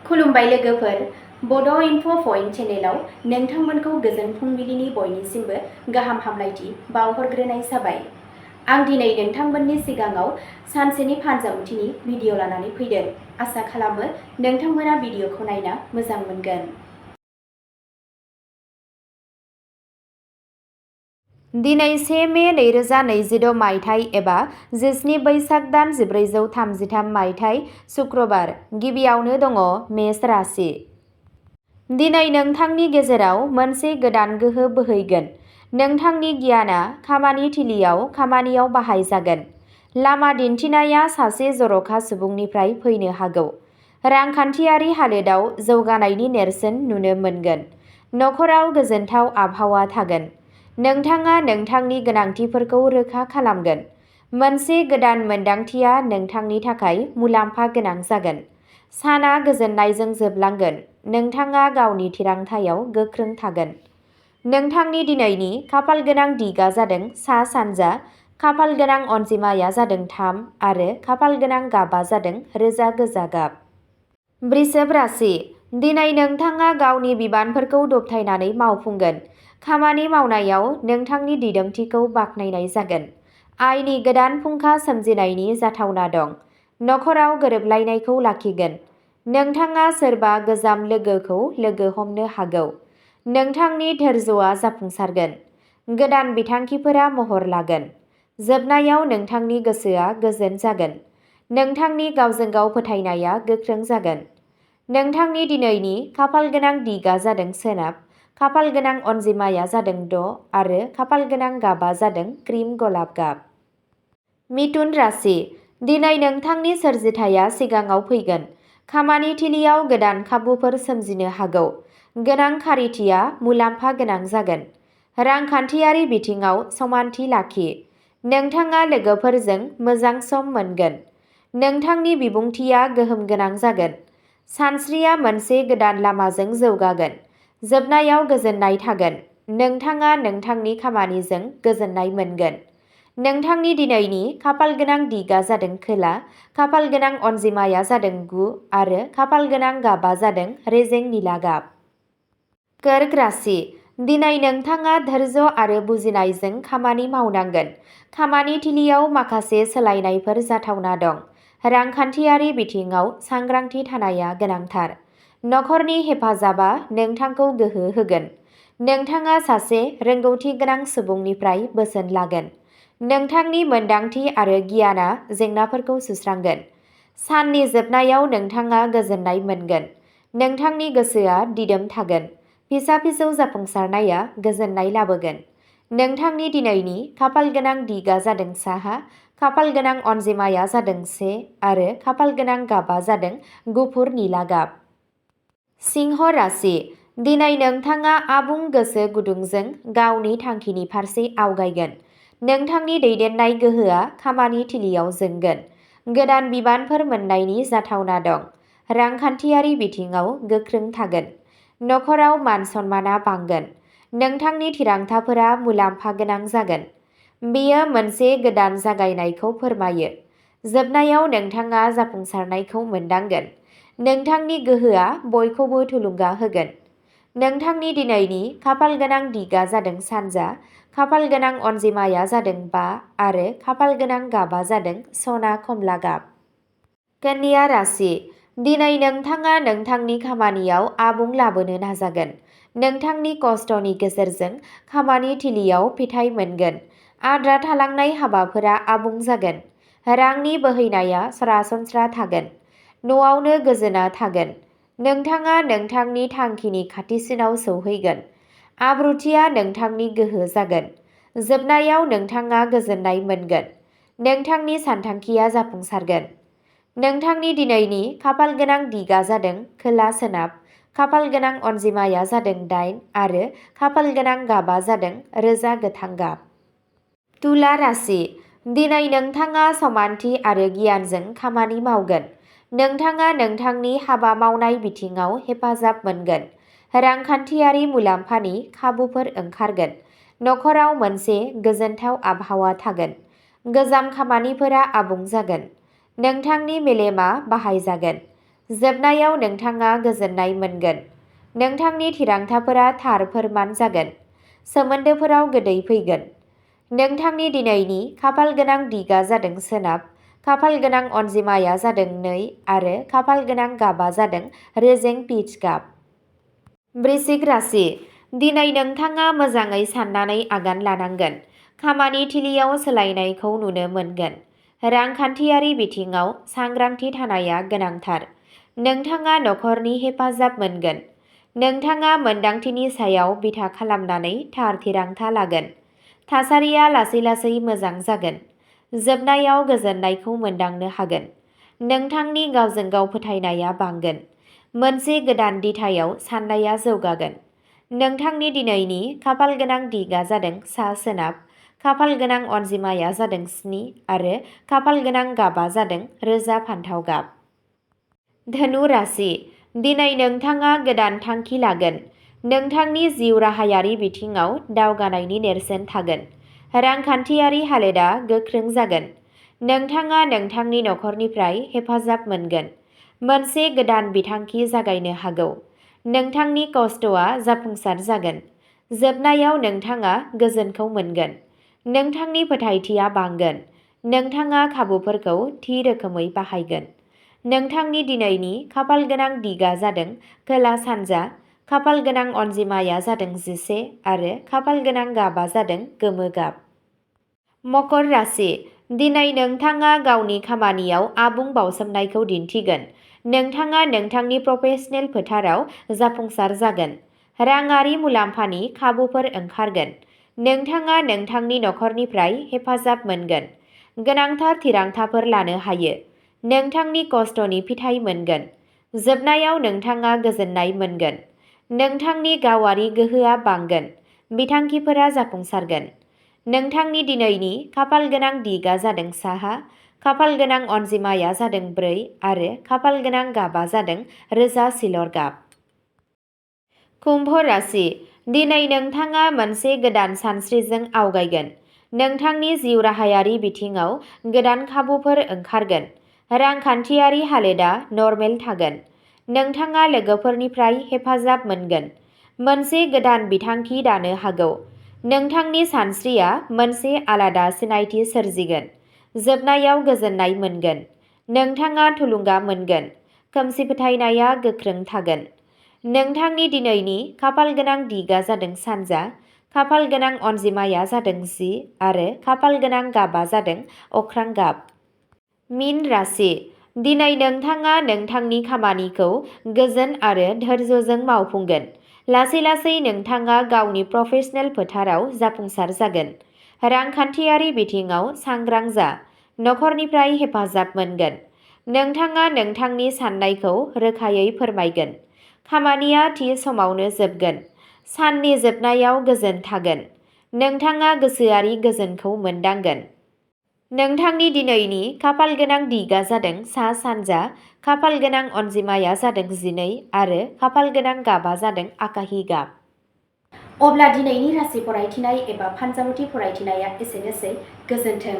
खुलुमबाय लोगोफोर, बड' इनफ' पइन्ट चेनेलाव नोंथांमोनखौ गोजोन फुंबिलिनि बयनिसिमबो गाहाम हामलायथि बावहरग्रोनाय जाबाय। आं दिनै नोंथांमोननि सिगाङाव सानसेनि फानजामुथिनि भिडिअ' लानानै फैदों। आसा खालामो नोंथांमोना भिडिअ'खौ नायना मोजां मोनगोन। दिनै 1 मे 2026 मायथाइ एबा 17 बैसाग दान 1433 मायथाइ शुक्रबार। गिबियावनो दङ मेष राशि। दिनै नोंथांनि गेजेराव मोनसे गोदान गोहो बोहैगोन। नोंथांनि गियाना खामानि थिलियाव खामानियाव बाहायजागोन। लामा दिन्थिनाया सासे जर'खा सुबुंनिफ्राय फैनो हागौ। रांखान्थियारि हालोदाव जौगानायनि नेरसोन नुनो मोनगोन। नखराव गोजोनथाव आबहावा थागोन। नोंथाङा नोंथांनि गोनांथिफोरखौ रोखा खालामगोन। मोनसे गोदान मोनदांथिया नोंथांनि थाखाय मुलाम्फा गोनां जागोन। साना गोजोननायजों जोबलांगोन। नोंथाङा गावनि थिरांथायाव गोख्रों थागोन। नोंथांनि दिनैनि खाफालगोनां दिगा जादों सा-सानजा, खाफालगोनां अनजिमाया जादों 3 आरो खाफालगोनां गाबा जादों रोजा गोजा गाब। वृषभ राशि। दिनै नोंथाङा गावनि बिबानफोरखौ दबथायनानै मावफुंगोन। खामानि मावनायाव नोंथांनि दिदोमथिखौ बाख्नायनाय जागोन। आयनि गोदान फुंखा सोमजिनायनि जाथावना दं। नखराव गोरोबलायनायखौ लाखिगोन। नोंथाङा सोरबा गोजाम लोगोखौ लोगो हमनो हागौ। नोंथांनि धोर्यआ जाफुंसारगोन। गोदान बिथांखिफोरा महर लागोन। जोबनायाव नोंथांनि गोसोआ गोजोन जागोन। नोंथांनि गावजों गाव फोथायनाया गोख्रों जागोन। नोंथांनि दिनैनि खाफालगोनां दिगा जादों सोनाब, खाफालगोनां अनजिमाया जादों 6 आरो खाफालगोनां गाबा जादों क्रिम गलाब गाब। मिथुन राशि। दिनै नोंथांनि सोरजिथाया सिगाङाव फैगोन। खामानि थिलियाव गोदान खाबुफोर सोमजिनो हागौ। गोनां खारिथिया मुलाम्फा गोनां जागोन। रांखान्थियारि बिथिङाव समानथि लाखि। नोंथाङा लोगोफोरजों मोजां सम मोनगोन। नोंथांनि बिबुंथिया गोहोम गोनां जागोन। सानस्रिया मोनसे गोदान लामाजों जौगागोन। जोबनायाव गोजोननाय थागोन। नोंथाङा नोंथांनि खामानिजों गोजोननाय मोनगोन। नोंथांनि दिनैनि खाफालगोनां दिगा जादों खोला, खाफालगोनां अनजिमाया जादों 9 आरो खाफालगोनां गाबा जादों रेजें निला गाब। कर्क राशि। दिनै नोंथाङा धोर्य आरो बुजिनायजों खामानि मावनांगोन। खामानि थिलियाव माखासे सोलायनायफोर जाथावना दं। रांखान्थियारि बिथिङाव सांग्रांथि थानाया गोनांथार। नखरनि हेफाजाबा नोंथांखौ गोहो होगोन। नोंथाङा सासे रोंगौथि गोनां सुबुंनिफ्राय बोसोन लागोन। नोंथांनि मोनदांथि आरो गियाना जेंनाफोरखौ सुस्रांगोन। साननि जोबनायाव नोंथाङा गोजोननाय मोनगोन। नोंथांनि गोसोआ दिदोम थागोन। फिसा-फिसौ जाफुंसारनाया गोजोननाय लाबोगोन। नोंथांनि दिनैनि खाफालगोनां दिगा जादों साहा, खाफालगोनां अनजिमाया जादों 1 आरो खाफालगोनां गाबा जादों गुफुर निला गाब। सिंह राशि। दिनै नोंथाङा आबुं गोसो गुदुंजों गावनि थांखिनि फारसे आवगायगोन। नोंथांनि दैदेननाय गोहोआ खामानि थिलियाव जोंगोन। गोदान बिबानफोर मोन्नायनि जाथावना दं। रांखान्थियारि बिथिङाव गोख्रों थागोन। नखराव मान-सन्माना बांगोन। नोंथांनि थिरांथाफोरा मुलाम्फा गोनां जागोन। बेयो मोनसे गोदान जागायनायखौ फोरमायो। जोबनायाव नोंथाङा जाफुंसारनायखौ मोनदांगोन। नोंथांनि गोहोआ बयखौबो थुलुंगा होगोन। नोंथांनि दिनैनि खाफालगोनां दिगा जादों सानजा, खाफालगोनां अनजिमाया जादों 5 आरो खाफालगोनां गाबा जादों सना कमला गाब। कन्या राशि। दिनै नोंथाङा नोंथांनि खामानियाव आबुं लाबोनो नाजागोन। नोंथांनि खस्थ'नि गेजेरजों खामानि थिलियाव फिथाइ मोनगोन। आद्रा थालांनाय हाबाफोरा आबुं जागोन। रांनि बोहैनाया सरासनस्रा थागोन। न'आवनो गोजोना थागोन। नोंथाङा नोंथांनि थांखिनि खाथिसिनाव सौहैगोन। आब्रुथिया नोंथांनि गोहो जागोन। जोबनायाव नोंथाङा गोजोननाय मोनगोन। नोंथांनि सानथांखिया जाफुंसारगोन। नोंथांनि दिनैनि खाफालगोनां दिगा जादों खोला-सोनाब, खाफालगोनां अनजिमाया जादों 8 आरो खाफालगोनां गाबा जादों रोजा गोथां गाब। तुला राशि। दिनै नोंथाङा समानथि आरो गियानजों खामानि मावगोन। नोंथाङा नोंथांनि हाबा मावनाय बिथिङाव हेफाजाब मोनगोन। रांखान्थियारि मुलाम्फानि खाबुफोर ओंखारगोन। नखराव मोनसे गोजोनथाव आबहावा थागोन। गोजाम खामानिफोरा आबुं जागोन। नोंथांनि मेलेमआ बाहायजागोन। जोबनायाव नोंथाङा गोजोननाय मोनगोन। नोंथांनि थिरांथाफोरा थार फोरमान जागोन। सोमोन्दोफोराव गोदै फैगोन। नोंथांनि दिनैनि खाफाल गोनां दिगा जादों सोनाब, खाफाल गोनां अनजिमाया जादों 2 आरो खाफाल गोनां गाबा जादों रेजें पिच गाब। वृश्चिक राशि। दिनै नोंथाङा मोजाङै साननानै आगान लानांगोन। खामानि थिलियाव सोलायनायखौ नुनो मोनगोन। रांखान्थियारि बिथिङाव सांग्रांथि थानाया गोनांथार। नोंथाङा नखरनि हेफाजाब मोनगोन। नोंथाङा मोन्दांथिनि सायाव बिथा खालामनानै थार थिरांथा लागोन। थासारिया लासै लासै मोजां जागोन। जोबनायाव गोजोननायखौ मोनदांनो हागोन। नोंथांनि गावजों गाव फोथायनाया बांगोन। मोनसे गोदान दिथायाव साननाया जौगागोन। नोंथांनि दिनैनि खाफाल गोनां दिगा जादों सा-सोनाब, खाफाल गोनां अनजिमाया जादों 7 आरो खाफाल गोनां गाबा जादों रोजा फान्थाव गाब। धनु राशि। दिनै नोंथाङा गोदान थांखि लागोन। नोंथांनि जिउ राहायारि बिथिङाव दावगानायनि नेरसोन थागोन। रांखान्थियारि हालोदा गोख्रों जागोन। नोंथाङा नोंथांनि नखरनिफ्राय हेफाजाब मोनगोन। मोनसे गोदान बिथांखि जागायनो हागौ। नोंथांनि खस्थ'आ जाफुंसार जागोन। जोबनायाव नोंथाङा गोजोनखौ मोनगोन। नोंथांनि फोथायथिया बांगोन। नोंथाङा खाबुफोरखौ थि रोखोमै बाहायगोन। नोंथांनि दिनैनि खाफाल गोनां दिगा जादों खोला-सानजा, खाफाल गोनां अनजिमाया जादों 11 आरो खाफाल गोनां गाबा जादों गोमो गाब। मकर राशि। दिनै नोंथाङा गावनि खामानियाव आबुं बाउसोमनायखौ दिन्थिगोन। नोंथाङा नोंथांनि प्रफेशनेल फोथाराव जाफुंसार जागोन। राङारि मुलाम्फानि खाबुफोर ओंखारगोन। नोंथाङा नोंथांनि नखरनिफ्राय हेफाजाब मोनगोन। गोनांथार थिरांथाफोर लानो हायो। नोंथांनि खस्थ'नि फिथाइ मोनगोन। जोबनायाव नोंथाङा गोजोननाय मोनगोन। नोंथांनि गावारि गोहोआ बांगोन। बिथांखिफोरा जाफुंसारगोन। नोंथांनि दिनैनि खाफाल गोनां दिगा जादों साहा, खाफाल गोनां अनजिमाया जादों 4 आरो खाफाल गोनां गाबा जादों रोजा सिलर गाब। कुम्भ राशि। दिनै नोंथाङा मोनसे गोदान सानस्रिजों आवगायगोन। नोंथांनि जिउ राहायारि बिथिङाव गोदान खाबुफोर ओंखारगोन। रांखान्थियारि हालोदा नरमेल थागोन। नोंथाङा लोगोफोरनिफ्राय हेफाजाब मोनगोन। मोनसे गोदान बिथांखि दानो हागौ। नोंथांनि सानस्रिया मोनसे आलादा सिनायथि सोरजिगोन। जोबनायाव गोजोननाय मोनगोन। नोंथाङा थुलुंगा मोनगोन। खोमसि फोथायनाया गोख्रों थागोन। नोंथांनि दिनैनि खाफाल गोनां दिगा जादों सानजा, खाफाल गोनां अनजिमाया जादों 10 आरो खाफाल गोनां गाबा जादों अख्रां गाब। मीन राशि। दिनै नोंथाङा नोंथांनि खामानिखौ गोजोन आरो धैर्यजों मावफुंगोन। लासै लासै नोंथाङा गावनि प्रफेशनेल फोथाराव जाफुंसार जागोन। रांखान्थियारि बिथिङाव सांग्रां जा। नखरनिफ्राय हेफाजाब मोनगोन। नोंथाङा नोंथांनि साननायखौ रोखायै फोरमायगोन। खामानिया थि समावनो जोबगोन। साननि जोबनायाव गोजोन थागोन। नोंथाङा गोसोआरि गोजोनखौ मोनदांगोन। नोंथांनि दिनैनि खाफाल गोनां दिगा जादों सा-सानजा, खाफाल गोनां अनजिमाया जादों 12 आरो खाफाल गोनां गाबा जादों आकाहि गाब। अब्ला दिनैनि राशि फरायथिनाय एबा फानजामुथि फरायथिनाया एसेनोसै। गोजोन्थों।